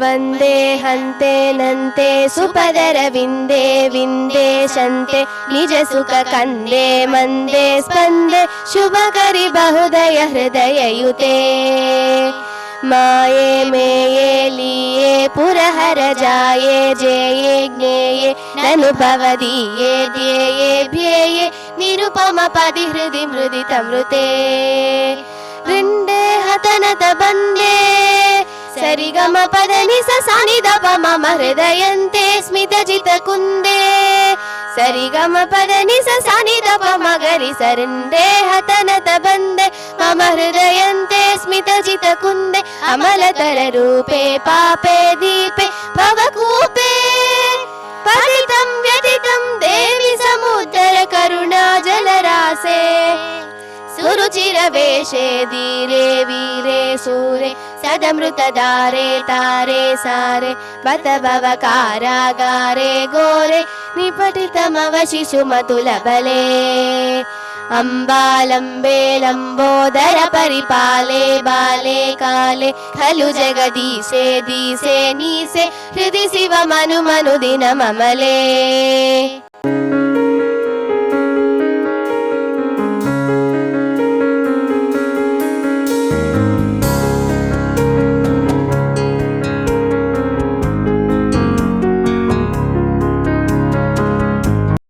वन्दे हन्ते नन्ते सुपदर विन्दे विन्दे शन्ते निज सुख कन्दे मन्दे स्पन्दे शुभकरि बहुदय हृदययुते माये मेये लीये पुरहर जाये जेये ज्ञेये ननुभवदीये ध्येये ध्येये निरुपम पदि हृदि मृदितमृते रिन्दे हतनत बन्दे सरिगम पदनि सनि दप मम हृदयन्ते स्मितजित कुन्दे सरिगम पदनि सनि दप मगरि सरिन्दे हतनत बन्दे मम हृदयन्ते स्मितजित कुन्दे अमलतर रूपे पापे दीपे भवकूपे पतितं व्यथितं देवि समुद्र करुणा जलरासे सुरुचिर वेशे धीरे वीरे सूरे सदमृतधारे तारे सारे बत भव कारागारे घोरे निपतितमव शिशुमतुलबले अम्बालम्बे लम्बोदर परिपाले बाले काले खलु जगदीशे दीशे नीसे हृदि शिव मनु मनु दिन ममले।